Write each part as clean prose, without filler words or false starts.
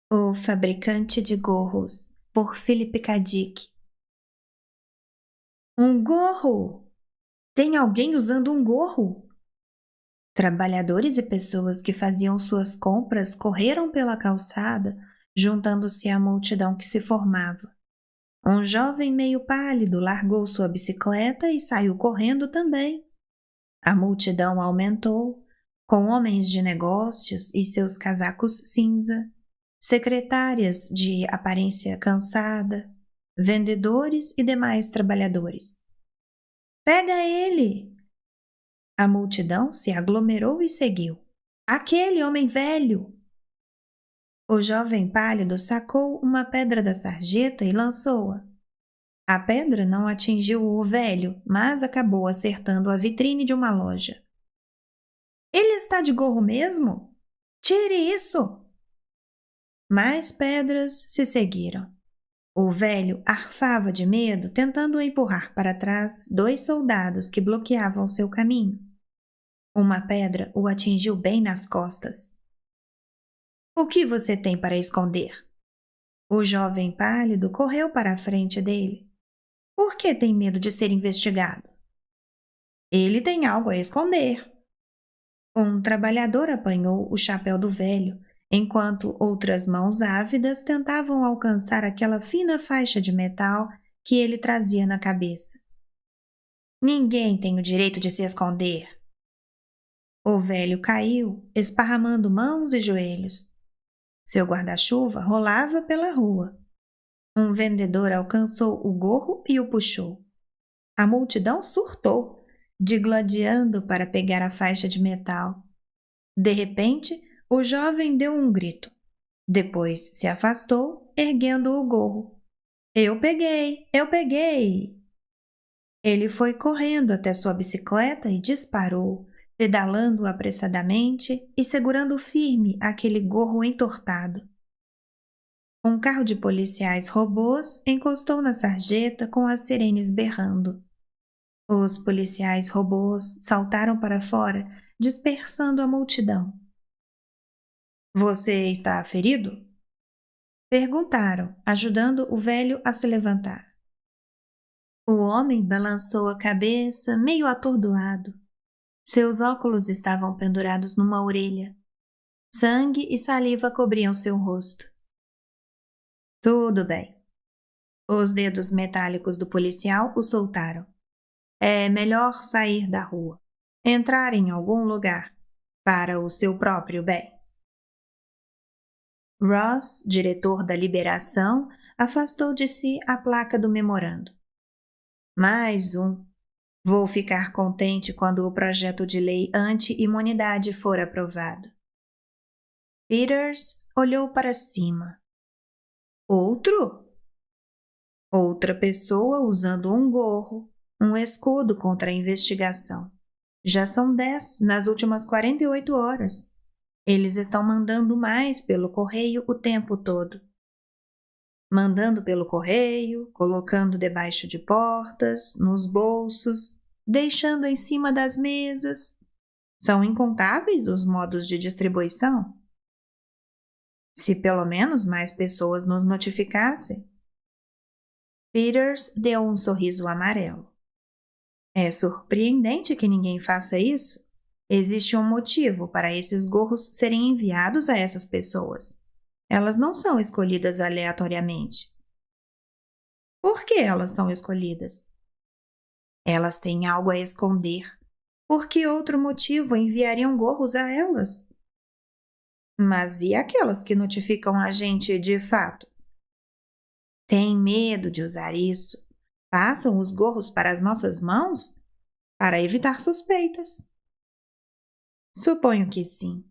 O Fabricante de Gorros, por Philip K. Dick. Um gorro! Tem alguém usando um gorro? Trabalhadores e pessoas que faziam suas compras correram pela calçada, juntando-se à multidão que se formava. Um jovem meio pálido largou sua bicicleta e saiu correndo também. A multidão aumentou, com homens de negócios e seus casacos cinza, secretárias de aparência cansada, vendedores e demais trabalhadores. Pega ele! A multidão se aglomerou e seguiu. Aquele homem velho! O jovem pálido sacou uma pedra da sarjeta e lançou-a. A pedra não atingiu o velho, mas acabou acertando a vitrine de uma loja. Ele está de gorro mesmo? Tire isso! Mais pedras se seguiram. O velho arfava de medo, tentando empurrar para trás 2 soldados que bloqueavam seu caminho. Uma pedra o atingiu bem nas costas. O que você tem para esconder? O jovem pálido correu para a frente dele. Por que tem medo de ser investigado? Ele tem algo a esconder. Um trabalhador apanhou o chapéu do velho, enquanto outras mãos ávidas tentavam alcançar aquela fina faixa de metal que ele trazia na cabeça. Ninguém tem o direito de se esconder. O velho caiu, esparramando mãos e joelhos. Seu guarda-chuva rolava pela rua. Um vendedor alcançou o gorro e o puxou. A multidão surtou, digladiando para pegar a faixa de metal. De repente, o jovem deu um grito. Depois se afastou, erguendo o gorro. Eu peguei! Eu peguei! Ele foi correndo até sua bicicleta e disparou, pedalando apressadamente e segurando firme aquele gorro entortado. Um carro de policiais robôs encostou na sarjeta com as sirenes berrando. Os policiais robôs saltaram para fora, dispersando a multidão. Você está ferido? Perguntaram, ajudando o velho a se levantar. O homem balançou a cabeça, meio atordoado. Seus óculos estavam pendurados numa orelha. Sangue e saliva cobriam seu rosto. Tudo bem. Os dedos metálicos do policial o soltaram. É melhor sair da rua. Entrar em algum lugar. Para o seu próprio bem. Ross, diretor da Liberação, afastou de si a placa do memorando. Mais um. Vou ficar contente quando o projeto de lei anti-imunidade for aprovado. Peters olhou para cima. Outro? Outra pessoa usando um gorro, um escudo contra a investigação. Já são 10 nas últimas 48 horas. Eles estão mandando mais pelo correio o tempo todo. Mandando pelo correio, colocando debaixo de portas, nos bolsos, deixando em cima das mesas. São incontáveis os modos de distribuição. Se pelo menos mais pessoas nos notificassem. Peters deu um sorriso amarelo. É surpreendente que ninguém faça isso. Existe um motivo para esses gorros serem enviados a essas pessoas. Elas não são escolhidas aleatoriamente. Por que elas são escolhidas? Elas têm algo a esconder. Por que outro motivo enviariam gorros a elas? Mas e aquelas que notificam a gente de fato? Têm medo de usar isso? Passam os gorros para as nossas mãos? Para evitar suspeitas. Suponho que sim,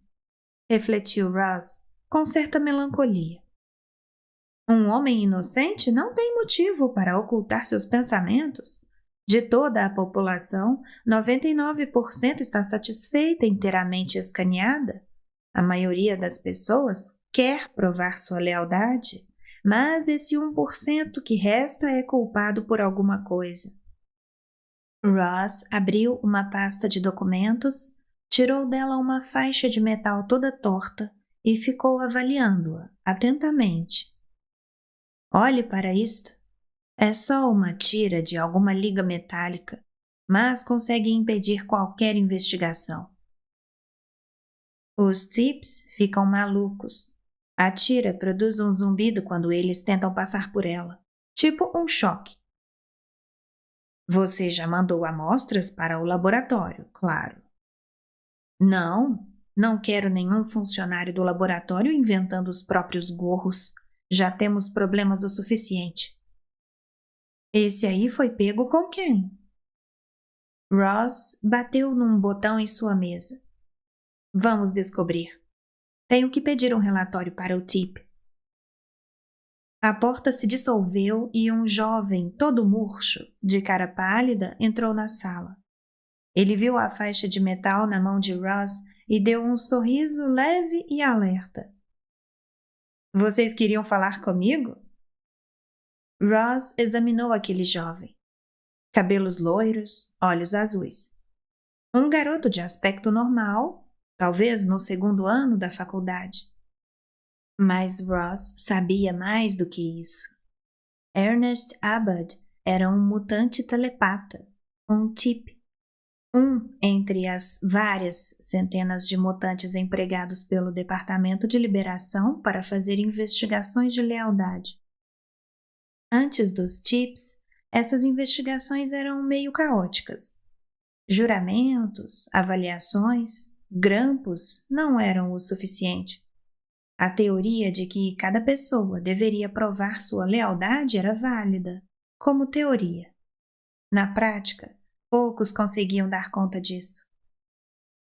refletiu Ross com certa melancolia. Um homem inocente não tem motivo para ocultar seus pensamentos. De toda a população, 99% está satisfeita inteiramente escaneada. A maioria das pessoas quer provar sua lealdade, mas esse 1% que resta é culpado por alguma coisa. Ross abriu uma pasta de documentos, tirou dela uma faixa de metal toda torta e ficou avaliando-a atentamente. Olhe para isto. É só uma tira de alguma liga metálica, mas consegue impedir qualquer investigação. Os tips ficam malucos. A tira produz um zumbido quando eles tentam passar por ela, tipo um choque. Você já mandou amostras para o laboratório, claro. Não, não quero nenhum funcionário do laboratório inventando os próprios gorros. Já temos problemas o suficiente. Esse aí foi pego com quem? Ross bateu num botão em sua mesa. Vamos descobrir. Tenho que pedir um relatório para o TIP. A porta se dissolveu e um jovem, todo murcho, de cara pálida, entrou na sala. Ele viu a faixa de metal na mão de Ross e deu um sorriso leve e alerta. Vocês queriam falar comigo? Ross examinou aquele jovem. Cabelos loiros, olhos azuis. Um garoto de aspecto normal, talvez no segundo ano da faculdade. Mas Ross sabia mais do que isso. Ernest Abbott era um mutante telepata, um TIP, um entre as várias centenas de mutantes empregados pelo Departamento de Liberação para fazer investigações de lealdade. Antes dos TIPs, essas investigações eram meio caóticas. Juramentos, avaliações, grampos não eram o suficiente. A teoria de que cada pessoa deveria provar sua lealdade era válida, como teoria. Na prática, poucos conseguiam dar conta disso.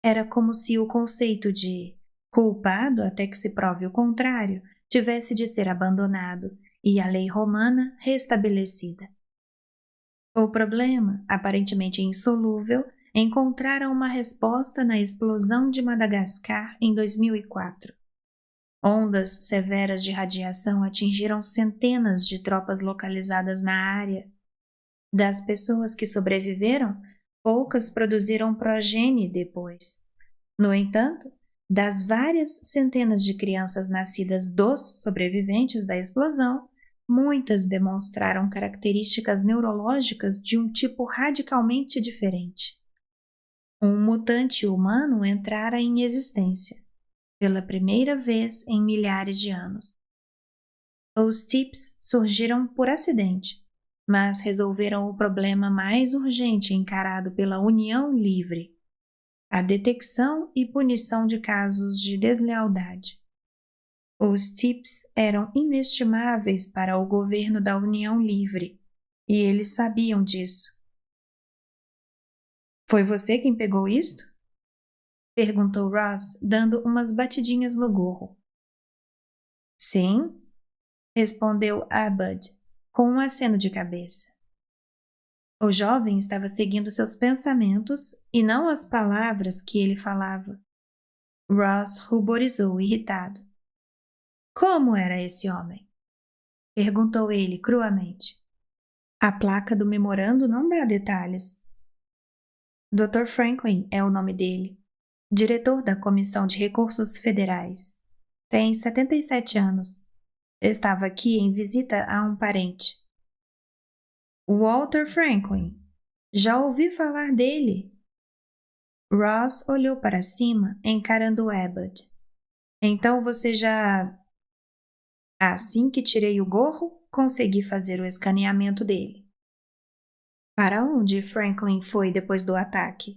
Era como se o conceito de culpado até que se prove o contrário tivesse de ser abandonado e a lei romana restabelecida. O problema, aparentemente insolúvel, encontrara uma resposta na explosão de Madagascar em 2004. Ondas severas de radiação atingiram centenas de tropas localizadas na área. Das pessoas que sobreviveram, poucas produziram progenie depois. No entanto, das várias centenas de crianças nascidas dos sobreviventes da explosão, muitas demonstraram características neurológicas de um tipo radicalmente diferente. Um mutante humano entrara em existência, pela primeira vez em milhares de anos. Os TIPs surgiram por acidente, mas resolveram o problema mais urgente encarado pela União Livre: a detecção e punição de casos de deslealdade. Os TIPs eram inestimáveis para o governo da União Livre, e eles sabiam disso. Foi você quem pegou isto? Perguntou Ross, dando umas batidinhas no gorro. Sim, respondeu Abbott, com um aceno de cabeça. O jovem estava seguindo seus pensamentos e não as palavras que ele falava. Ross ruborizou, irritado. Como era esse homem? Perguntou ele cruamente. A placa do memorando não dá detalhes. Dr. Franklin é o nome dele, diretor da Comissão de Recursos Federais. Tem 77 anos. Estava aqui em visita a um parente. Walter Franklin. Já ouvi falar dele. Ross olhou para cima, encarando Abbott. Então você já... Assim que tirei o gorro, consegui fazer o escaneamento dele. Para onde Franklin foi depois do ataque?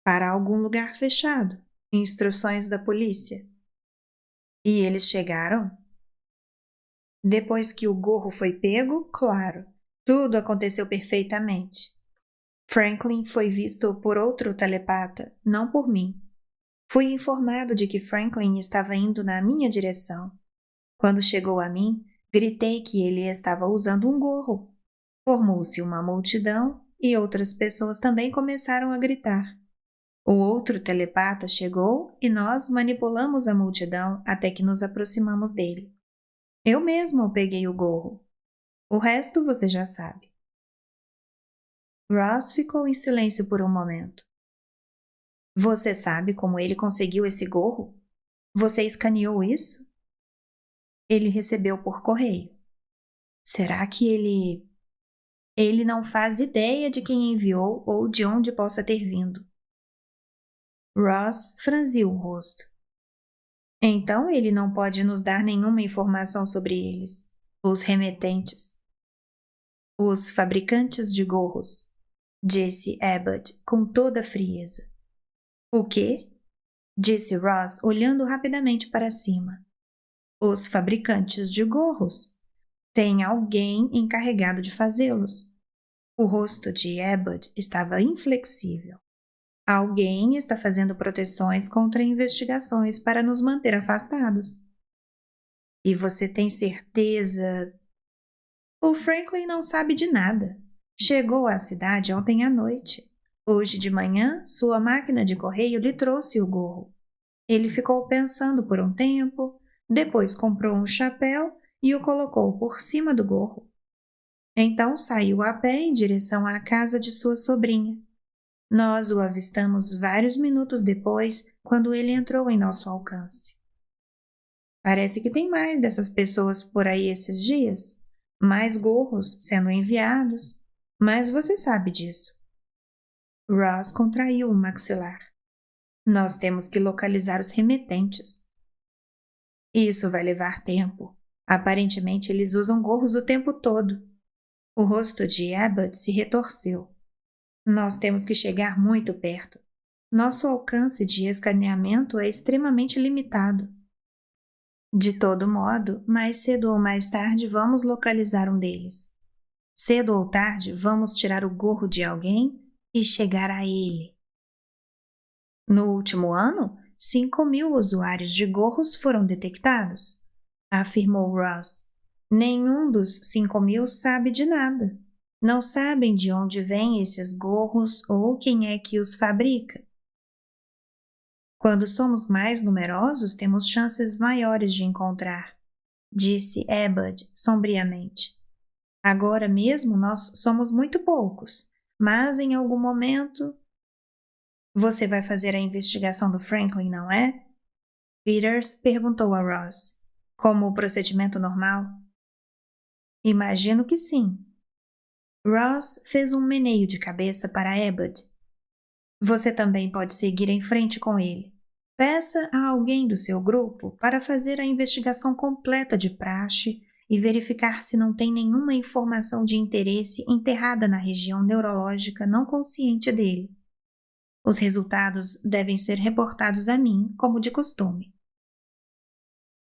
Para algum lugar fechado. Instruções da polícia. E eles chegaram? Depois que o gorro foi pego, claro, tudo aconteceu perfeitamente. Franklin foi visto por outro telepata, não por mim. Fui informado de que Franklin estava indo na minha direção. Quando chegou a mim, gritei que ele estava usando um gorro. Formou-se uma multidão e outras pessoas também começaram a gritar. O outro telepata chegou e nós manipulamos a multidão até que nos aproximamos dele. Eu mesmo peguei o gorro. O resto você já sabe. Ross ficou em silêncio por um momento. Você sabe como ele conseguiu esse gorro? Você escaneou isso? Ele recebeu por correio. Será que ele não faz ideia de quem enviou ou de onde possa ter vindo? Ross franziu o rosto. Então ele não pode nos dar nenhuma informação sobre eles, os remetentes. Os fabricantes de gorros, disse Abbott com toda frieza. O quê? Disse Ross olhando rapidamente para cima. Os fabricantes de gorros. Tem alguém encarregado de fazê-los. O rosto de Abbott estava inflexível. Alguém está fazendo proteções contra investigações para nos manter afastados. E você tem certeza? O Franklin não sabe de nada. Chegou à cidade ontem à noite. Hoje de manhã, sua máquina de correio lhe trouxe o gorro. Ele ficou pensando por um tempo, depois comprou um chapéu e o colocou por cima do gorro. Então saiu a pé em direção à casa de sua sobrinha. Nós o avistamos vários minutos depois, quando ele entrou em nosso alcance. Parece que tem mais dessas pessoas por aí esses dias. Mais gorros sendo enviados. Mas você sabe disso. Ross contraiu o maxilar. Nós temos que localizar os remetentes. Isso vai levar tempo. Aparentemente eles usam gorros o tempo todo. O rosto de Abbott se retorceu. Nós temos que chegar muito perto. Nosso alcance de escaneamento é extremamente limitado. De todo modo, mais cedo ou mais tarde vamos localizar um deles. Cedo ou tarde vamos tirar o gorro de alguém e chegar a ele. No último ano, 5.000 usuários de gorros foram detectados, afirmou Ross. Nenhum dos 5.000 sabe de nada. Não sabem de onde vêm esses gorros ou quem é que os fabrica. Quando somos mais numerosos, temos chances maiores de encontrar, disse Abbott sombriamente. Agora mesmo nós somos muito poucos, mas em algum momento... Você vai fazer a investigação do Franklin, não é? Peters perguntou a Ross. Como o procedimento normal? Imagino que sim. Ross fez um meneio de cabeça para Abbott. Você também pode seguir em frente com ele. Peça a alguém do seu grupo para fazer a investigação completa de praxe e verificar se não tem nenhuma informação de interesse enterrada na região neurológica não consciente dele. Os resultados devem ser reportados a mim, como de costume.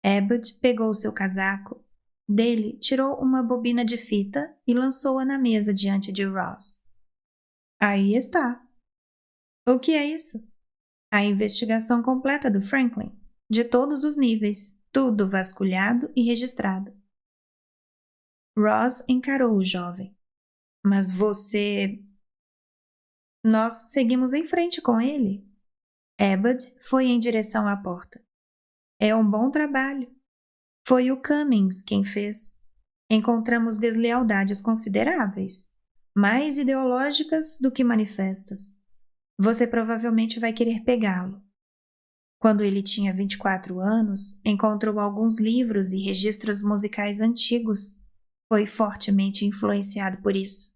Abbott pegou seu casaco. Dele, tirou uma bobina de fita e lançou-a na mesa diante de Ross. Aí está. O que é isso? A investigação completa do Franklin, de todos os níveis, tudo vasculhado e registrado. Ross encarou o jovem. Mas você... Nós seguimos em frente com ele. Abbott foi em direção à porta. É um bom trabalho. Foi o Cummings quem fez. Encontramos deslealdades consideráveis, mais ideológicas do que manifestas. Você provavelmente vai querer pegá-lo. Quando ele tinha 24 anos, encontrou alguns livros e registros musicais antigos. Foi fortemente influenciado por isso.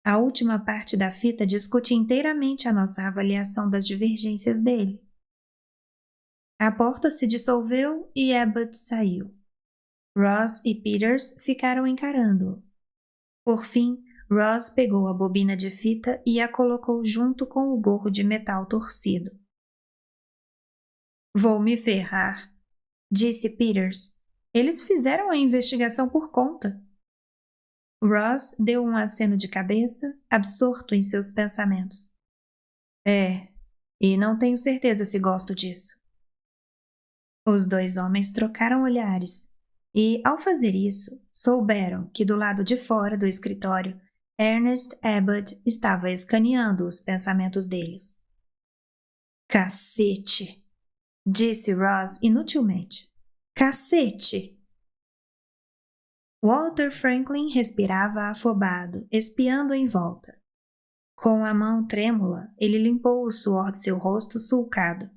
A última parte da fita discute inteiramente a nossa avaliação das divergências dele. A porta se dissolveu e Abbott saiu. Ross e Peters ficaram encarando-o. Por fim, Ross pegou a bobina de fita e a colocou junto com o gorro de metal torcido. Vou me ferrar, disse Peters. Eles fizeram a investigação por conta. Ross deu um aceno de cabeça, absorto em seus pensamentos. E não tenho certeza se gosto disso. Os dois homens trocaram olhares e, ao fazer isso, souberam que do lado de fora do escritório, Ernest Abbott estava escaneando os pensamentos deles. Cacete! Disse Ross inutilmente. Cacete! Walter Franklin respirava afobado, espiando em volta. Com a mão trêmula, ele limpou o suor de seu rosto sulcado.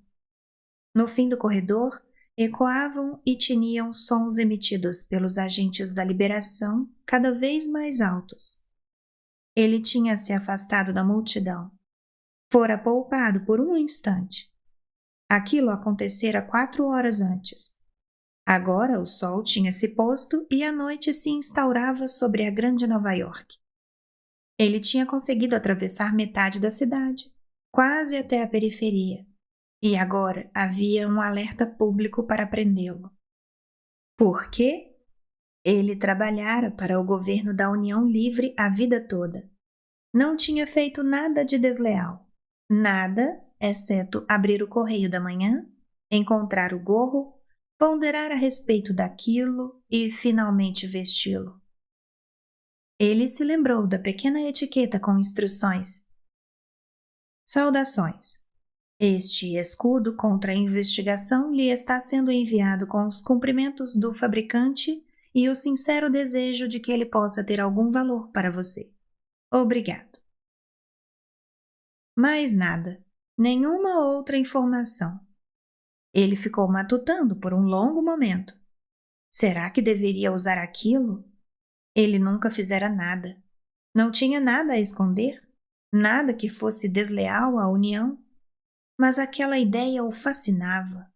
No fim do corredor, ecoavam e tiniam sons emitidos pelos agentes da liberação cada vez mais altos. Ele tinha se afastado da multidão. Fora poupado por um instante. Aquilo acontecera 4 horas antes. Agora o sol tinha se posto e a noite se instaurava sobre a grande Nova York. Ele tinha conseguido atravessar metade da cidade, quase até a periferia, e agora havia um alerta público para prendê-lo. Por quê? Ele trabalhara para o governo da União Livre a vida toda. Não tinha feito nada de desleal. Nada, exceto abrir o correio da manhã, encontrar o gorro, ponderar a respeito daquilo e finalmente vesti-lo. Ele se lembrou da pequena etiqueta com instruções. Saudações. Este escudo contra a investigação lhe está sendo enviado com os cumprimentos do fabricante e o sincero desejo de que ele possa ter algum valor para você. Obrigado. Mais nada, nenhuma outra informação. Ele ficou matutando por um longo momento. Será que deveria usar aquilo? Ele nunca fizera nada. Não tinha nada a esconder, nada que fosse desleal à união. Mas aquela ideia o fascinava.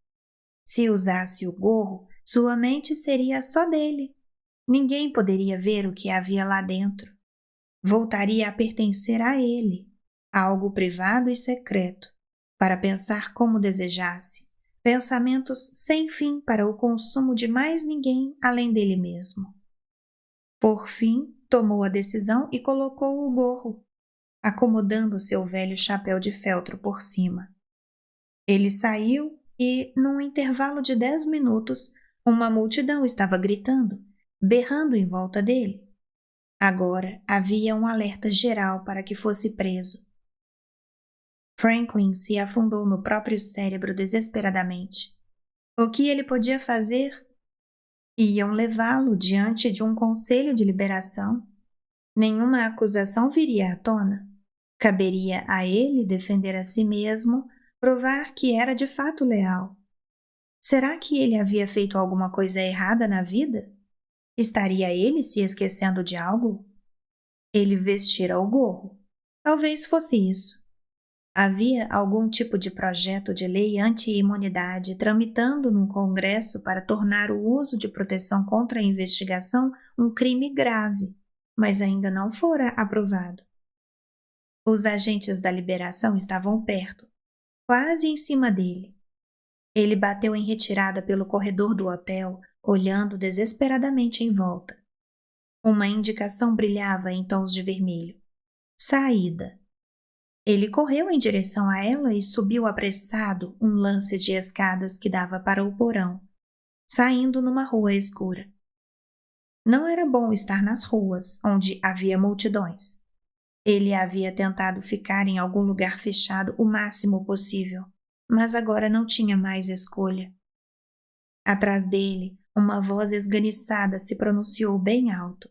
Se usasse o gorro, sua mente seria só dele. Ninguém poderia ver o que havia lá dentro. Voltaria a pertencer a ele. Algo privado e secreto, para pensar como desejasse, pensamentos sem fim para o consumo de mais ninguém além dele mesmo. Por fim, tomou a decisão e colocou o gorro, acomodando seu velho chapéu de feltro por cima. Ele saiu e, num intervalo de 10 minutos, uma multidão estava gritando, berrando em volta dele. Agora havia um alerta geral para que fosse preso. Franklin se afundou no próprio cérebro desesperadamente. O que ele podia fazer? Iam levá-lo diante de um conselho de liberação. Nenhuma acusação viria à tona. Caberia a ele defender a si mesmo, provar que era de fato leal. Será que ele havia feito alguma coisa errada na vida? Estaria ele se esquecendo de algo? Ele vestira o gorro. Talvez fosse isso. Havia algum tipo de projeto de lei anti-imunidade tramitando no Congresso para tornar o uso de proteção contra a investigação um crime grave, mas ainda não fora aprovado. Os agentes da liberação estavam perto, quase em cima dele. Ele bateu em retirada pelo corredor do hotel, olhando desesperadamente em volta. Uma indicação brilhava em tons de vermelho. Saída. Ele correu em direção a ela e subiu apressado um lance de escadas que dava para o porão, saindo numa rua escura. Não era bom estar nas ruas, onde havia multidões. Ele havia tentado ficar em algum lugar fechado o máximo possível, mas agora não tinha mais escolha. Atrás dele, uma voz esganiçada se pronunciou bem alto.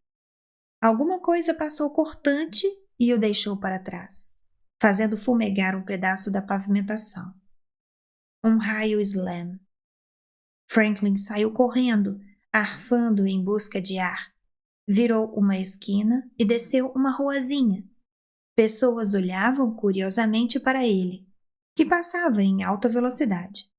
Alguma coisa passou cortante e o deixou para trás, fazendo fumegar um pedaço da pavimentação. Um raio slam. Franklin saiu correndo, arfando em busca de ar. Virou uma esquina e desceu uma ruazinha. Pessoas olhavam curiosamente para ele, que passava em alta velocidade.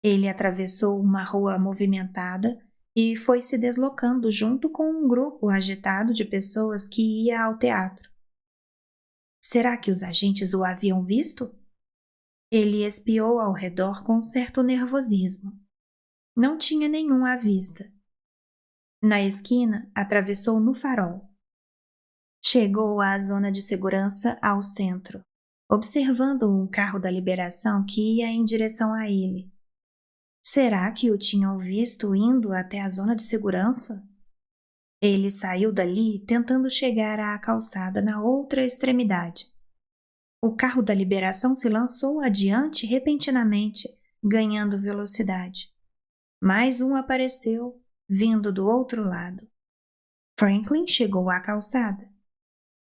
Ele atravessou uma rua movimentada e foi se deslocando junto com um grupo agitado de pessoas que ia ao teatro. Será que os agentes o haviam visto? Ele espiou ao redor com certo nervosismo. Não tinha nenhum à vista. Na esquina, atravessou no farol. Chegou à zona de segurança ao centro, observando um carro da liberação que ia em direção a ele. Será que o tinham visto indo até a zona de segurança? Ele saiu dali tentando chegar à calçada na outra extremidade. O carro da liberação se lançou adiante repentinamente, ganhando velocidade. Mais um apareceu, vindo do outro lado. Franklin chegou à calçada.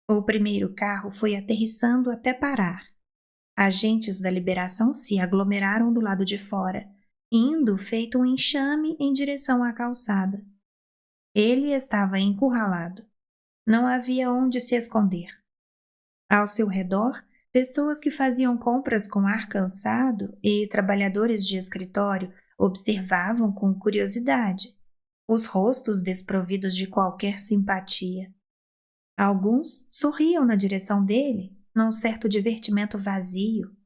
O primeiro carro foi aterrissando até parar. Agentes da liberação se aglomeraram do lado de fora, indo feito um enxame em direção à calçada. Ele estava encurralado. Não havia onde se esconder. Ao seu redor, pessoas que faziam compras com ar cansado e trabalhadores de escritório observavam com curiosidade, os rostos desprovidos de qualquer simpatia. Alguns sorriam na direção dele, num certo divertimento vazio.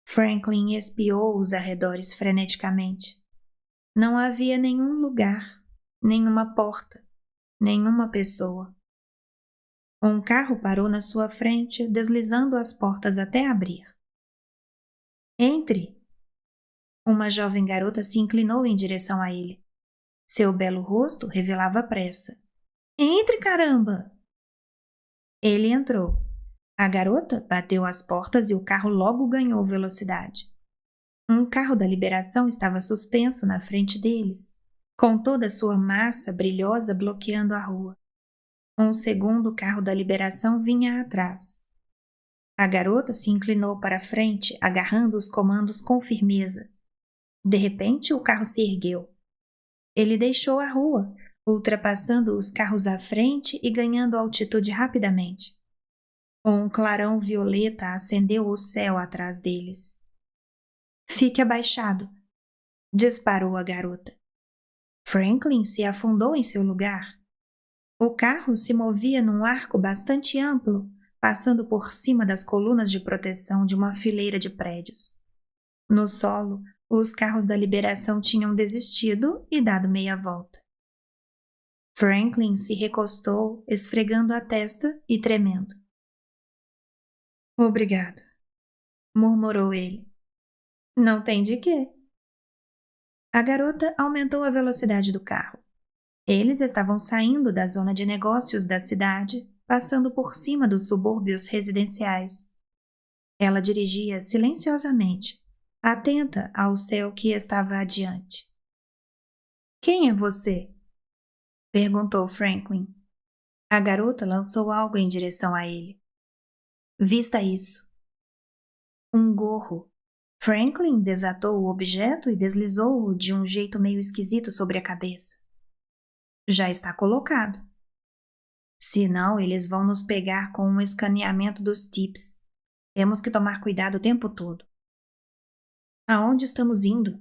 Franklin espiou os arredores freneticamente. Não havia nenhum lugar, nenhuma porta, nenhuma pessoa. Um carro parou na sua frente, deslizando as portas até abrir. Entre! Uma jovem garota se inclinou em direção a ele. Seu belo rosto revelava pressa. Entre, caramba! Ele entrou. A garota bateu as portas e o carro logo ganhou velocidade. Um carro da Liberação estava suspenso na frente deles, com toda a sua massa brilhosa bloqueando a rua. Um segundo carro da Liberação vinha atrás. A garota se inclinou para a frente, agarrando os comandos com firmeza. De repente, o carro se ergueu. Ele deixou a rua, ultrapassando os carros à frente e ganhando altitude rapidamente. Um clarão violeta acendeu o céu atrás deles. Fique abaixado, disparou a garota. Franklin se afundou em seu lugar. O carro se movia num arco bastante amplo, passando por cima das colunas de proteção de uma fileira de prédios. No solo, os carros da Liberação tinham desistido e dado meia volta. Franklin se recostou, esfregando a testa e tremendo. Obrigado, murmurou ele. Não tem de quê. A garota aumentou a velocidade do carro. Eles estavam saindo da zona de negócios da cidade, passando por cima dos subúrbios residenciais. Ela dirigia silenciosamente, atenta ao céu que estava adiante. Quem é você? Perguntou Franklin. A garota lançou algo em direção a ele. Vista isso. Um gorro. Franklin desatou o objeto e deslizou-o de um jeito meio esquisito sobre a cabeça. Já está colocado. Senão, eles vão nos pegar com um escaneamento dos tips. Temos que tomar cuidado o tempo todo. Aonde estamos indo?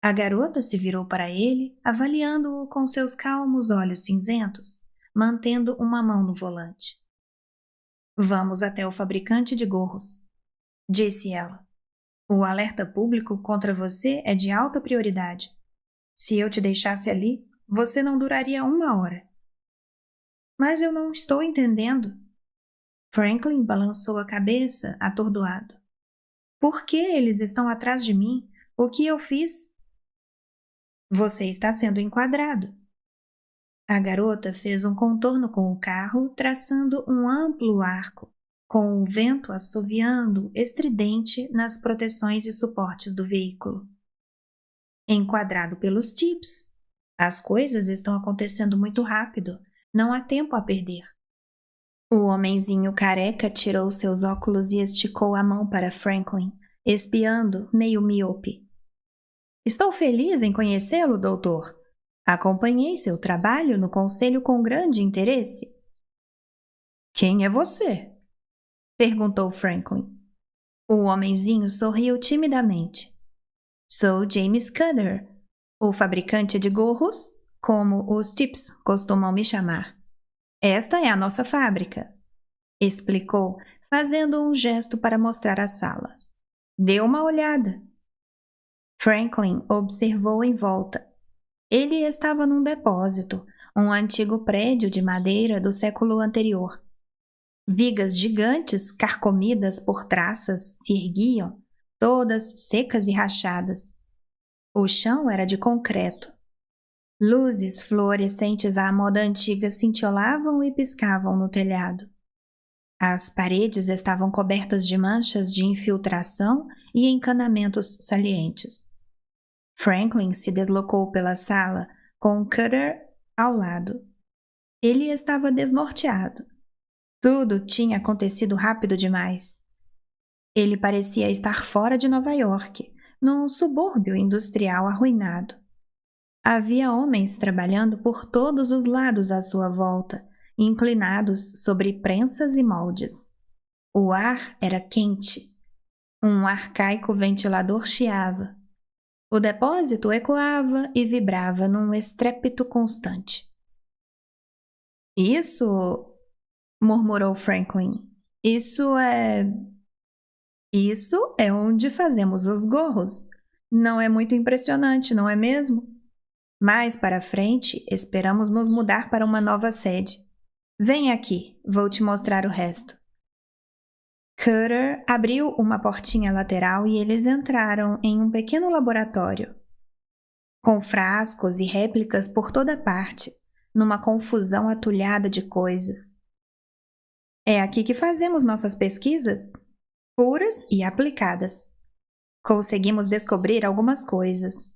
A garota se virou para ele, avaliando-o com seus calmos olhos cinzentos, mantendo uma mão no volante. Vamos até o fabricante de gorros, disse ela. O alerta público contra você é de alta prioridade. Se eu te deixasse ali, você não duraria 1 hora. Mas eu não estou entendendo. Franklin balançou a cabeça, atordoado. Por que eles estão atrás de mim? O que eu fiz? Você está sendo enquadrado. A garota fez um contorno com o carro, traçando um amplo arco, com o vento assoviando estridente nas proteções e suportes do veículo. Enquadrado pelos tips. As coisas estão acontecendo muito rápido. Não há tempo a perder. O homenzinho careca tirou seus óculos e esticou a mão para Franklin, espiando, meio míope. Estou feliz em conhecê-lo, doutor. Acompanhei seu trabalho no conselho com grande interesse. Quem é você? Perguntou Franklin. O homenzinho sorriu timidamente. Sou James Scudder, o fabricante de gorros, como os tips costumam me chamar. Esta é a nossa fábrica, explicou, fazendo um gesto para mostrar a sala. Dê uma olhada. Franklin observou em volta. Ele estava num depósito, um antigo prédio de madeira do século anterior. Vigas gigantes, carcomidas por traças, se erguiam, todas secas e rachadas. O chão era de concreto. Luzes fluorescentes à moda antiga cintilavam e piscavam no telhado. As paredes estavam cobertas de manchas de infiltração e encanamentos salientes. Franklin se deslocou pela sala, com Cutter ao lado. Ele estava desnorteado. Tudo tinha acontecido rápido demais. Ele parecia estar fora de Nova York, num subúrbio industrial arruinado. Havia homens trabalhando por todos os lados à sua volta, inclinados sobre prensas e moldes. O ar era quente. Um arcaico ventilador chiava. O depósito ecoava e vibrava num estrépito constante. Isso, murmurou Franklin, isso é onde fazemos os gorros. Não é muito impressionante, não é mesmo? Mais para frente, esperamos nos mudar para uma nova sede. Vem aqui, vou te mostrar o resto. Cutter abriu uma portinha lateral e eles entraram em um pequeno laboratório, com frascos e réplicas por toda parte, numa confusão atulhada de coisas. É aqui que fazemos nossas pesquisas, puras e aplicadas. Conseguimos descobrir algumas coisas.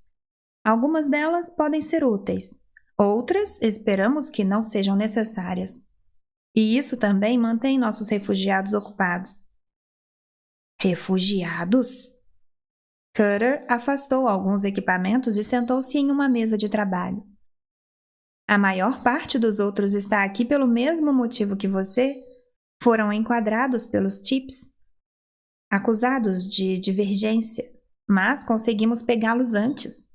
Algumas delas podem ser úteis, outras esperamos que não sejam necessárias. E isso também mantém nossos refugiados ocupados. Refugiados? Cutter afastou alguns equipamentos e sentou-se em uma mesa de trabalho. A maior parte dos outros está aqui pelo mesmo motivo que você. Foram enquadrados pelos TIPS, acusados de divergência, mas conseguimos pegá-los antes.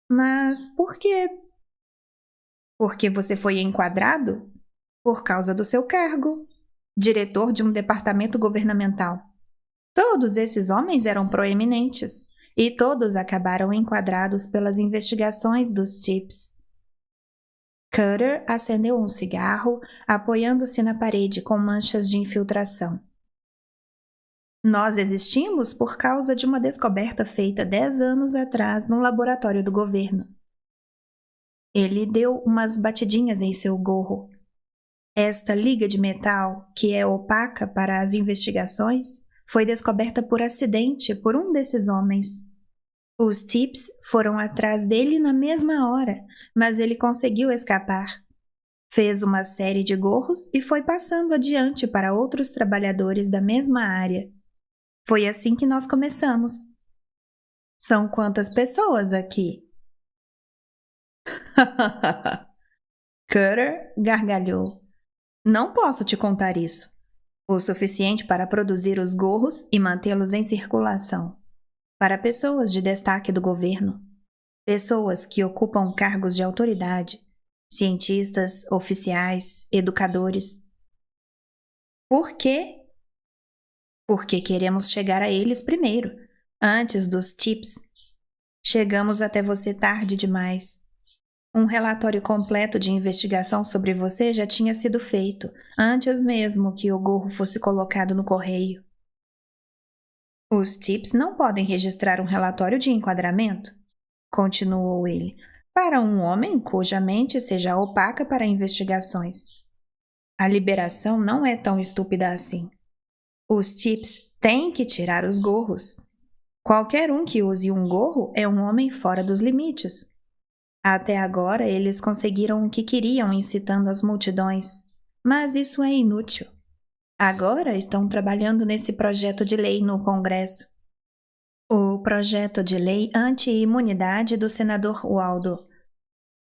Mas por quê? Porque você foi enquadrado? Por causa do seu cargo, diretor de um departamento governamental. Todos esses homens eram proeminentes, e todos acabaram enquadrados pelas investigações dos TIPS. Cutter acendeu um cigarro, apoiando-se na parede com manchas de infiltração. Nós existimos por causa de uma descoberta feita 10 anos atrás num laboratório do governo. Ele deu umas batidinhas em seu gorro. Esta liga de metal, que é opaca para as investigações, foi descoberta por acidente por um desses homens. Os TIPS foram atrás dele na mesma hora, mas ele conseguiu escapar. Fez uma série de gorros e foi passando adiante para outros trabalhadores da mesma área. Foi assim que nós começamos. São quantas pessoas aqui? Cutter gargalhou. Não posso te contar isso. O suficiente para produzir os gorros e mantê-los em circulação. Para pessoas de destaque do governo. Pessoas que ocupam cargos de autoridade. Cientistas, oficiais, educadores. Por quê? Porque queremos chegar a eles primeiro, antes dos TIPS. Chegamos até você tarde demais. Um relatório completo de investigação sobre você já tinha sido feito, antes mesmo que o gorro fosse colocado no correio. Os TIPS não podem registrar um relatório de enquadramento, continuou ele, para um homem cuja mente seja opaca para investigações. A liberação não é tão estúpida assim. Os TIPS têm que tirar os gorros. Qualquer um que use um gorro é um homem fora dos limites. Até agora, eles conseguiram o que queriam incitando as multidões, mas isso é inútil. Agora estão trabalhando nesse projeto de lei no Congresso. O projeto de lei anti-imunidade do senador Waldo.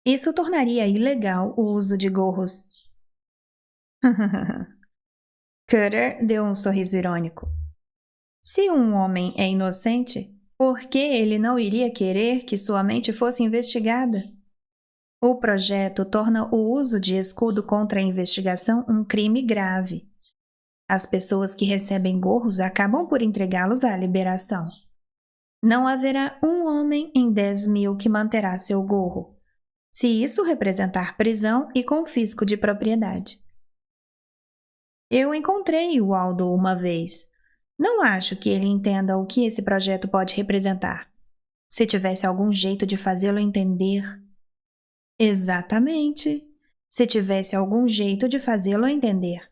Isso tornaria ilegal o uso de gorros. Cutter deu um sorriso irônico. Se um homem é inocente, por que ele não iria querer que sua mente fosse investigada? O projeto torna o uso de escudo contra a investigação um crime grave. As pessoas que recebem gorros acabam por entregá-los à liberação. Não haverá um homem em 10.000 que manterá seu gorro, se isso representar prisão e confisco de propriedade. Eu encontrei o Waldo uma vez. Não acho que ele entenda o que esse projeto pode representar. Se tivesse algum jeito de fazê-lo entender... Exatamente. Se tivesse algum jeito de fazê-lo entender.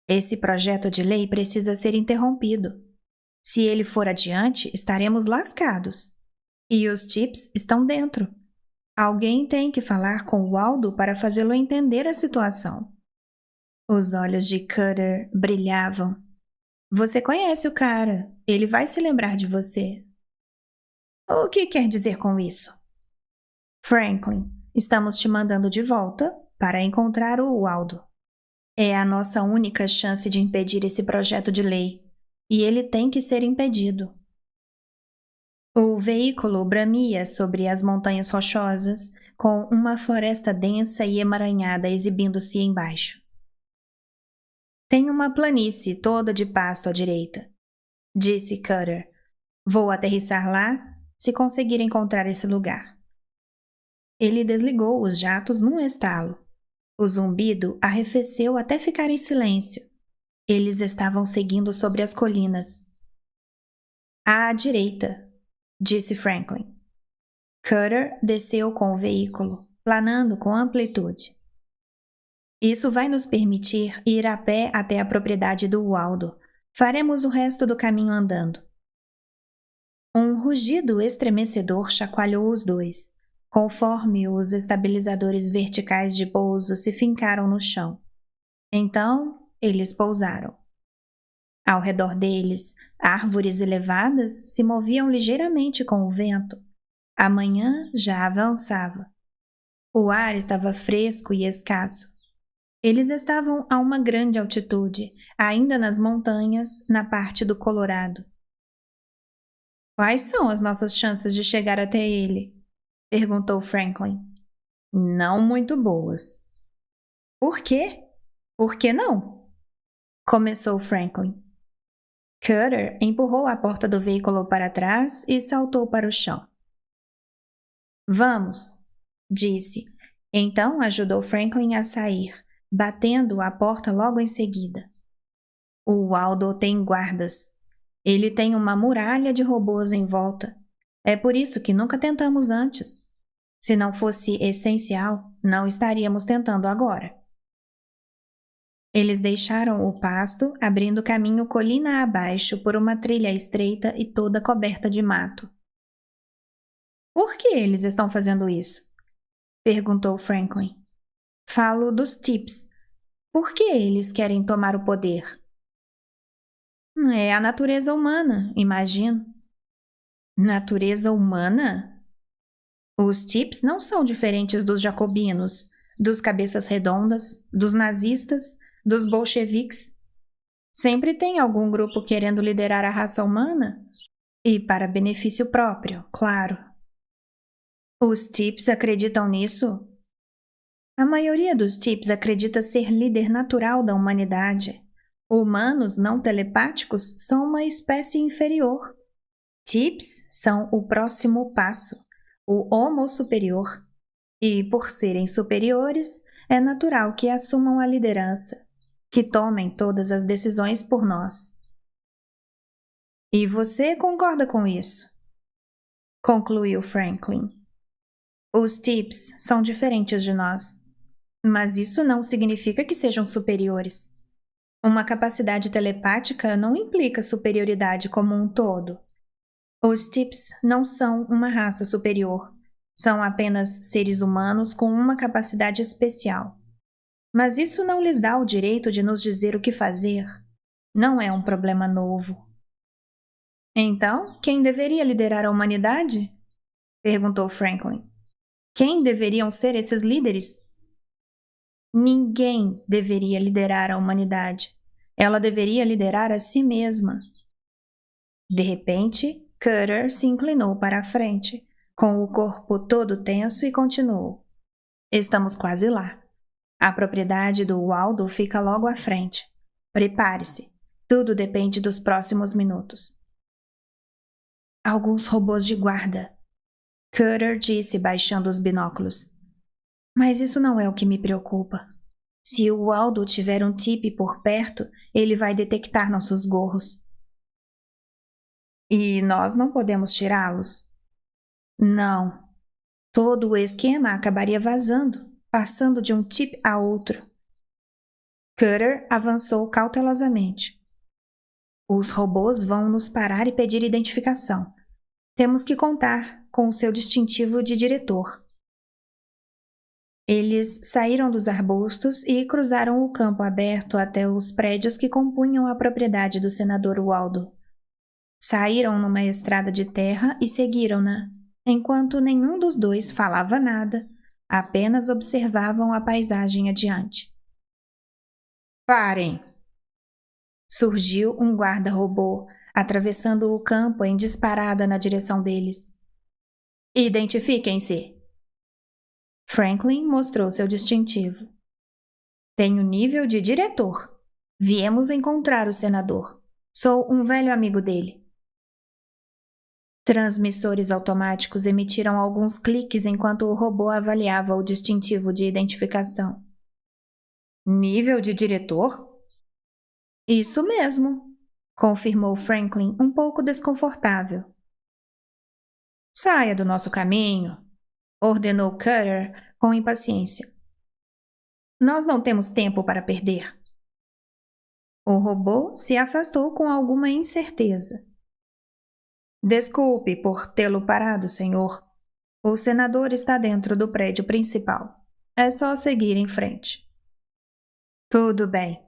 Esse projeto de lei precisa ser interrompido. Se ele for adiante, estaremos lascados. E os TIPS estão dentro. Alguém tem que falar com o Waldo para fazê-lo entender a situação. Os olhos de Cutter brilhavam. Você conhece o cara. Ele vai se lembrar de você. O que quer dizer com isso? Franklin, estamos te mandando de volta para encontrar o Waldo. É a nossa única chance de impedir esse projeto de lei. E ele tem que ser impedido. O veículo bramia sobre as montanhas rochosas, com uma floresta densa e emaranhada exibindo-se embaixo. Tem uma planície toda de pasto à direita, disse Cutter. Vou aterrissar lá, se conseguir encontrar esse lugar. Ele desligou os jatos num estalo. O zumbido arrefeceu até ficar em silêncio. Eles estavam seguindo sobre as colinas. À direita, disse Franklin. Cutter desceu com o veículo, planando com amplitude. Isso vai nos permitir ir a pé até a propriedade do Waldo. Faremos o resto do caminho andando. Um rugido estremecedor chacoalhou os dois, conforme os estabilizadores verticais de pouso se fincaram no chão. Então, eles pousaram. Ao redor deles, árvores elevadas se moviam ligeiramente com o vento. A manhã já avançava. O ar estava fresco e escasso. Eles estavam a uma grande altitude, ainda nas montanhas, na parte do Colorado. Quais são as nossas chances de chegar até ele? Perguntou Franklin. Não muito boas. Por quê? Por que não? Começou Franklin. Cutter empurrou a porta do veículo para trás e saltou para o chão. Vamos, disse. Então ajudou Franklin a sair, batendo a porta logo em seguida. O Waldo tem guardas. Ele tem uma muralha de robôs em volta. É por isso que nunca tentamos antes. Se não fosse essencial, não estaríamos tentando agora. Eles deixaram o pasto, abrindo caminho colina abaixo por uma trilha estreita e toda coberta de mato. Por que eles estão fazendo isso? Perguntou Franklin. Falo dos Tips. Por que eles querem tomar o poder? É a natureza humana, imagino. Natureza humana? Os Tips não são diferentes dos jacobinos, dos cabeças redondas, dos nazistas, dos bolcheviques. Sempre tem algum grupo querendo liderar a raça humana? E para benefício próprio, claro. Os Tips acreditam nisso? A maioria dos Tips acredita ser líder natural da humanidade. Humanos não telepáticos são uma espécie inferior. Tips são o próximo passo, o Homo superior. E, por serem superiores, é natural que assumam a liderança, que tomem todas as decisões por nós. E você concorda com isso? Concluiu Franklin. Os Tips são diferentes de nós, mas isso não significa que sejam superiores. Uma capacidade telepática não implica superioridade como um todo. Os Tips não são uma raça superior. São apenas seres humanos com uma capacidade especial. Mas isso não lhes dá o direito de nos dizer o que fazer. Não é um problema novo. Então, quem deveria liderar a humanidade? Perguntou Franklin. Quem deveriam ser esses líderes? Ninguém deveria liderar a humanidade. Ela deveria liderar a si mesma. De repente, Cutter se inclinou para a frente, com o corpo todo tenso e continuou. Estamos quase lá. A propriedade do Waldo fica logo à frente. Prepare-se. Tudo depende dos próximos minutos. Alguns robôs de guarda. Cutter disse baixando os binóculos. Mas isso não é o que me preocupa. Se o Waldo tiver um tip por perto, ele vai detectar nossos gorros. E nós não podemos tirá-los? Não. Todo o esquema acabaria vazando, passando de um tip a outro. Cutter avançou cautelosamente. Os robôs vão nos parar e pedir identificação. Temos que contar com o seu distintivo de diretor. Eles saíram dos arbustos e cruzaram o campo aberto até os prédios que compunham a propriedade do senador Waldo. Saíram numa estrada de terra e seguiram-na, enquanto nenhum dos dois falava nada, apenas observavam a paisagem adiante. Parem! Surgiu um guarda-robô, atravessando o campo em disparada na direção deles. Identifiquem-se! Franklin mostrou seu distintivo. Tenho nível de diretor. Viemos encontrar o senador. Sou um velho amigo dele. Transmissores automáticos emitiram alguns cliques enquanto o robô avaliava o distintivo de identificação. Nível de diretor? Isso mesmo, confirmou Franklin, um pouco desconfortável. Saia do nosso caminho, ordenou Cutter com impaciência. Nós não temos tempo para perder. O robô se afastou com alguma incerteza. Desculpe por tê-lo parado, senhor. O senador está dentro do prédio principal. É só seguir em frente. Tudo bem.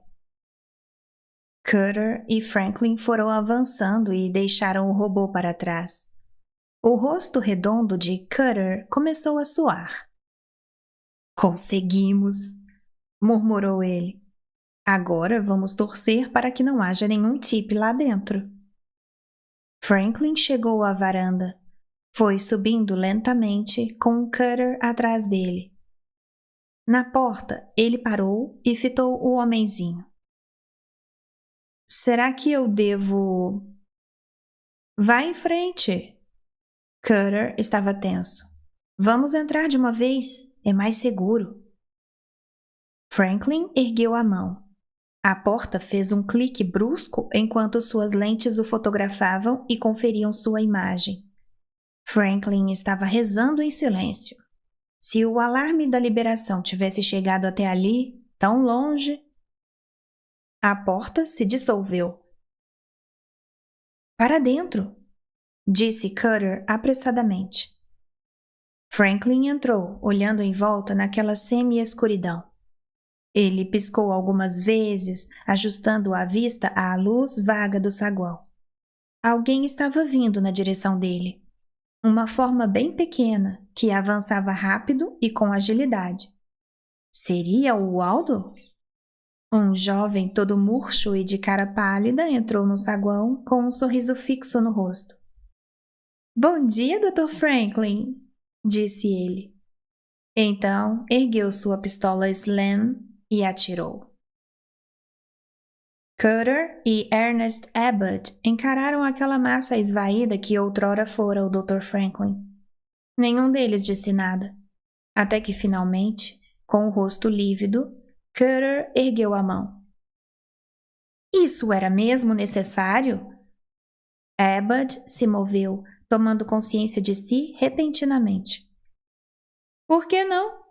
Cutter e Franklin foram avançando e deixaram o robô para trás. O rosto redondo de Cutter começou a suar. Conseguimos, murmurou ele. Agora vamos torcer para que não haja nenhum tip lá dentro. Franklin chegou à varanda. Foi subindo lentamente, com Cutter atrás dele. Na porta, ele parou e fitou o homenzinho. Será que eu devo... Vá em frente. Cutter estava tenso. Vamos entrar de uma vez, é mais seguro. Franklin ergueu a mão. A porta fez um clique brusco enquanto suas lentes o fotografavam e conferiam sua imagem. Franklin estava rezando em silêncio. Se o alarme da liberação tivesse chegado até ali, tão longe... A porta se dissolveu. Para dentro, disse Cutter apressadamente. Franklin entrou, olhando em volta naquela semi-escuridão. Ele piscou algumas vezes, ajustando a vista à luz vaga do saguão. Alguém estava vindo na direção dele. Uma forma bem pequena, que avançava rápido e com agilidade. Seria o Waldo? Um jovem todo murcho e de cara pálida entrou no saguão com um sorriso fixo no rosto. Bom dia, Dr. Franklin, disse ele. Então, ergueu sua pistola Slam e atirou. Cutter e Ernest Abbott encararam aquela massa esvaída que outrora fora o Dr. Franklin. Nenhum deles disse nada, até que finalmente, com o rosto lívido, Cutter ergueu a mão. Isso era mesmo necessário? Abbott se moveu, tomando consciência de si repentinamente. Por que não?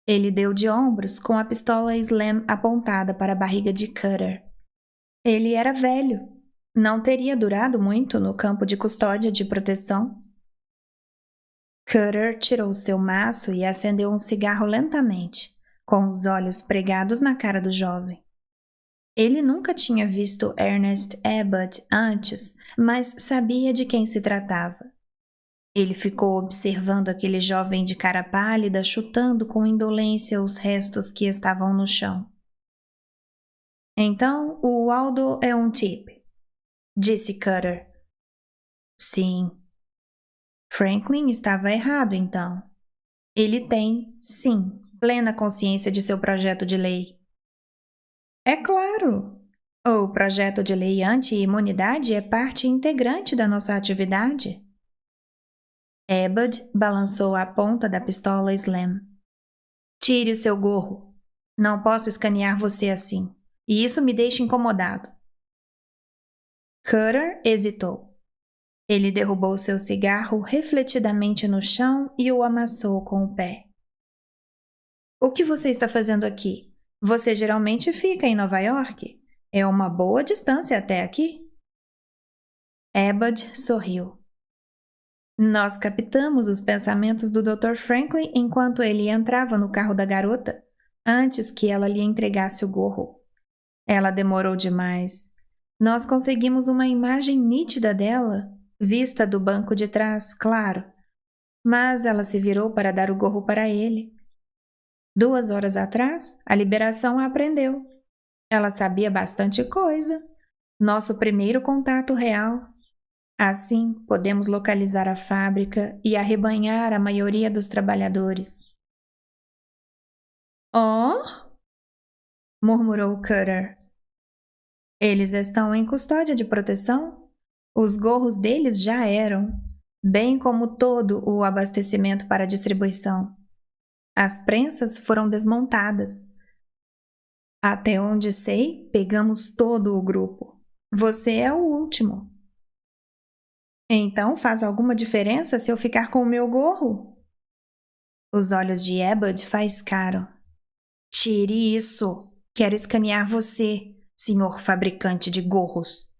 Ele deu de ombros com a pistola Slam apontada para a barriga de Cutter. Ele era velho. Não teria durado muito no campo de custódia de proteção. Cutter tirou seu maço e acendeu um cigarro lentamente, com os olhos pregados na cara do jovem. Ele nunca tinha visto Ernest Abbott antes, mas sabia de quem se tratava. Ele ficou observando aquele jovem de cara pálida chutando com indolência os restos que estavam no chão. Então, o Waldo é um tip, disse Cutter. Sim. Franklin estava errado, então. Ele tem, sim, plena consciência de seu projeto de lei. É claro! O projeto de lei anti-imunidade é parte integrante da nossa atividade. Abbott balançou a ponta da pistola Slam. Tire o seu gorro. Não posso escanear você assim. E isso me deixa incomodado. Cutter hesitou. Ele derrubou seu cigarro refletidamente no chão e o amassou com o pé. O que você está fazendo aqui? Você geralmente fica em Nova York? É uma boa distância até aqui. Abbott sorriu. Nós captamos os pensamentos do Dr. Franklin enquanto ele entrava no carro da garota, antes que ela lhe entregasse o gorro. Ela demorou demais. Nós conseguimos uma imagem nítida dela, vista do banco de trás, claro, mas ela se virou para dar o gorro para ele. 2 horas atrás, a liberação a aprendeu. Ela sabia bastante coisa. Nosso primeiro contato real. Assim, podemos localizar a fábrica e arrebanhar a maioria dos trabalhadores. Oh! Murmurou Cutter. Eles estão em custódia de proteção? Os gorros deles já eram, bem como todo o abastecimento para distribuição. As prensas foram desmontadas. Até onde sei, pegamos todo o grupo. Você é o último. Então faz alguma diferença se eu ficar com o meu gorro? Os olhos de Ebud faiscaram. Tire isso! Quero escanear você, senhor fabricante de gorros.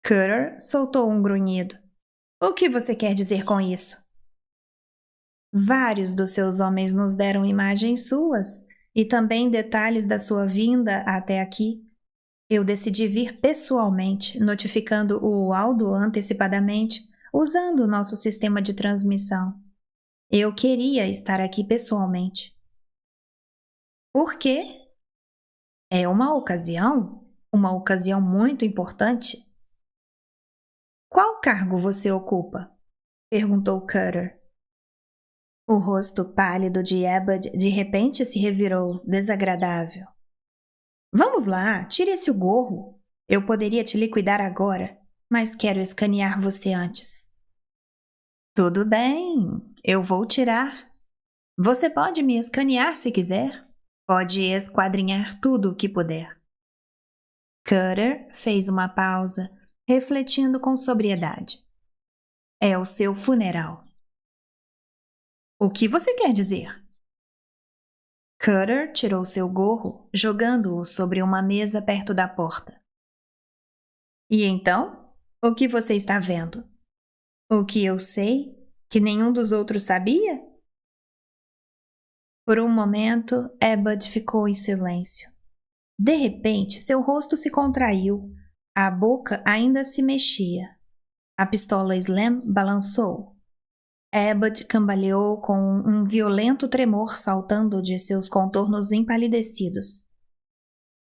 Cutter soltou um grunhido. O que você quer dizer com isso? Vários dos seus homens nos deram imagens suas e também detalhes da sua vinda até aqui. Eu decidi vir pessoalmente, notificando o Aldo antecipadamente, usando o nosso sistema de transmissão. Eu queria estar aqui pessoalmente. Por quê? É uma ocasião muito importante. Qual cargo você ocupa? Perguntou Cutter. O rosto pálido de Ebud de repente se revirou, desagradável. Vamos lá, tire esse gorro. Eu poderia te liquidar agora, mas quero escanear você antes. Tudo bem, eu vou tirar. Você pode me escanear se quiser. Pode esquadrinhar tudo o que puder. Cutter fez uma pausa, refletindo com sobriedade. É o seu funeral. O que você quer dizer? Cutter tirou seu gorro, jogando-o sobre uma mesa perto da porta. E então? O que você está vendo? O que eu sei? Que nenhum dos outros sabia? Por um momento, Ebud ficou em silêncio. De repente, seu rosto se contraiu. A boca ainda se mexia. A pistola Slam balançou. Ebud cambaleou com um violento tremor saltando de seus contornos empalidecidos.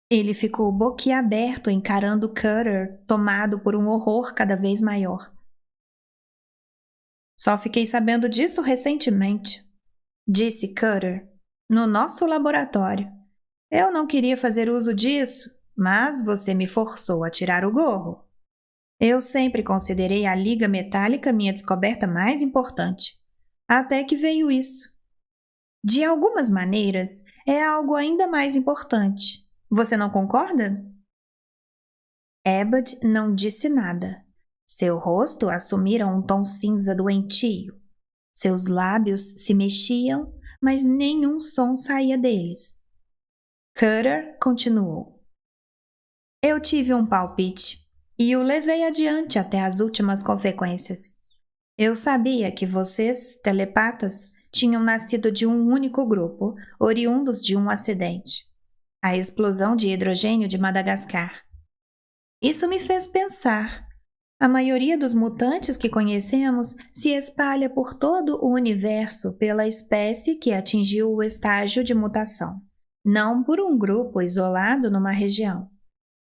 Ele ficou boquiaberto encarando Cutter, tomado por um horror cada vez maior. Só fiquei sabendo disso recentemente, disse Cutter, no nosso laboratório. Eu não queria fazer uso disso, mas você me forçou a tirar o gorro. Eu sempre considerei a liga metálica minha descoberta mais importante. Até que veio isso. De algumas maneiras, é algo ainda mais importante. Você não concorda? Ebud não disse nada. Seu rosto assumira um tom cinza doentio. Seus lábios se mexiam, mas nenhum som saía deles. Cutter continuou. Eu tive um palpite e o levei adiante até as últimas consequências. Eu sabia que vocês, telepatas, tinham nascido de um único grupo, oriundos de um acidente. A explosão de hidrogênio de Madagascar. Isso me fez pensar. A maioria dos mutantes que conhecemos se espalha por todo o universo pela espécie que atingiu o estágio de mutação, não por um grupo isolado numa região,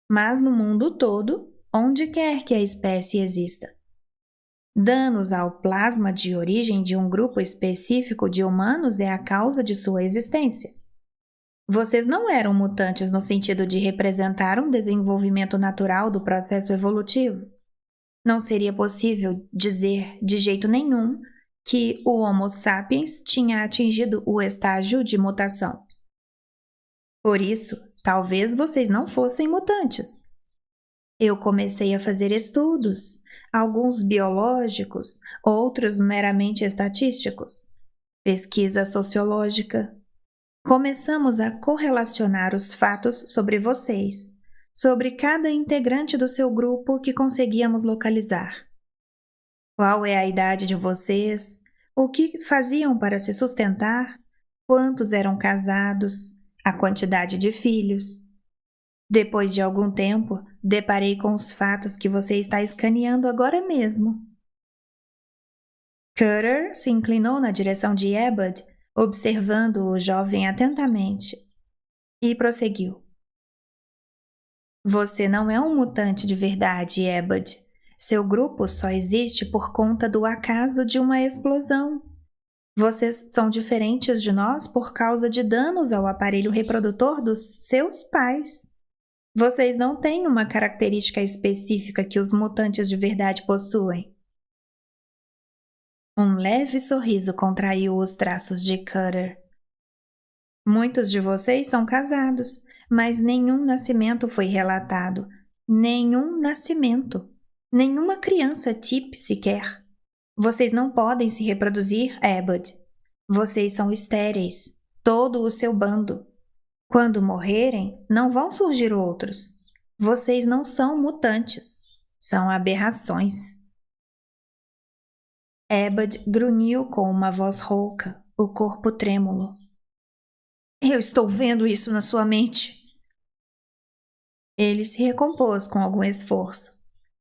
mas no mundo todo, onde quer que a espécie exista. Danos ao plasma de origem de um grupo específico de humanos é a causa de sua existência. Vocês não eram mutantes no sentido de representar um desenvolvimento natural do processo evolutivo. Não seria possível dizer de jeito nenhum que o Homo sapiens tinha atingido o estágio de mutação. Por isso, talvez vocês não fossem mutantes. Eu comecei a fazer estudos, alguns biológicos, outros meramente estatísticos. Pesquisa sociológica. Começamos a correlacionar os fatos sobre vocês, sobre cada integrante do seu grupo que conseguíamos localizar. Qual é a idade de vocês? O que faziam para se sustentar? Quantos eram casados? A quantidade de filhos? Depois de algum tempo, deparei com os fatos que você está escaneando agora mesmo. Cutter se inclinou na direção de Ebud, observando o jovem atentamente, e prosseguiu. Você não é um mutante de verdade, Ebud. Seu grupo só existe por conta do acaso de uma explosão. Vocês são diferentes de nós por causa de danos ao aparelho reprodutor dos seus pais. Vocês não têm uma característica específica que os mutantes de verdade possuem. Um leve sorriso contraiu os traços de Cutter. Muitos de vocês são casados, mas nenhum nascimento foi relatado. Nenhum nascimento. Nenhuma criança TIP sequer. Vocês não podem se reproduzir, Ebud. Vocês são estéreis. Todo o seu bando. Quando morrerem, não vão surgir outros. Vocês não são mutantes. São aberrações. Ebud grunhiu com uma voz rouca, o corpo trêmulo. Eu estou vendo isso na sua mente. Ele se recompôs com algum esforço.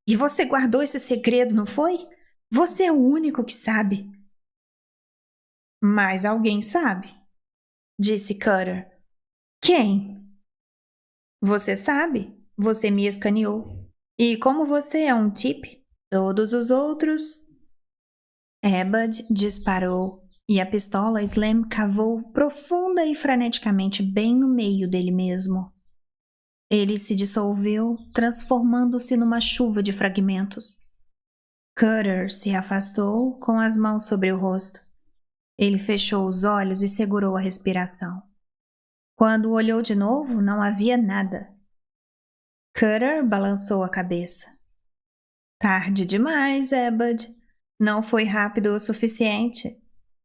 E você guardou esse segredo, não foi? Você é o único que sabe. Mas alguém sabe, disse Cutter. Quem? Você sabe. Você me escaneou. E como você é um tip, todos os outros... Ebud disparou e a pistola Slam cavou profunda e freneticamente bem no meio dele mesmo. Ele se dissolveu, transformando-se numa chuva de fragmentos. Cutter se afastou com as mãos sobre o rosto. Ele fechou os olhos e segurou a respiração. Quando olhou de novo, não havia nada. Cutter balançou a cabeça. Tarde demais, Ebud. Não foi rápido o suficiente.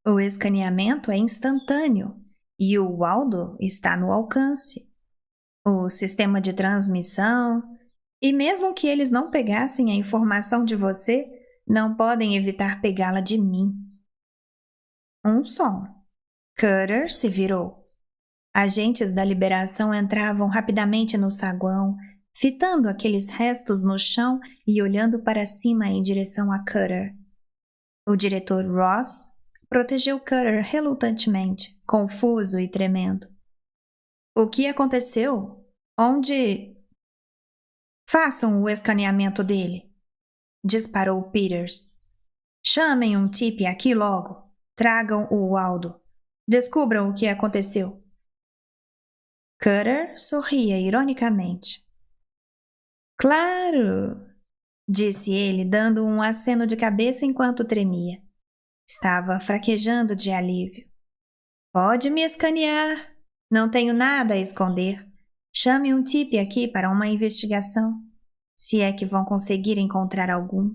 O escaneamento é instantâneo e o Waldo está no alcance. O sistema de transmissão... E mesmo que eles não pegassem a informação de você, não podem evitar pegá-la de mim. Um som. Cutter se virou. Agentes da liberação entravam rapidamente no saguão, fitando aqueles restos no chão e olhando para cima em direção a Cutter. O diretor Ross protegeu Cutter relutantemente, confuso e tremendo. O que aconteceu? Onde... Façam o escaneamento dele, disparou Peters. Chamem um tipe aqui logo. Tragam o Waldo. Descubram o que aconteceu. Cutter sorria ironicamente. Claro, disse ele, dando um aceno de cabeça enquanto tremia. Estava fraquejando de alívio. Pode me escanear. Não tenho nada a esconder. Chame um tipe aqui para uma investigação, se é que vão conseguir encontrar algum.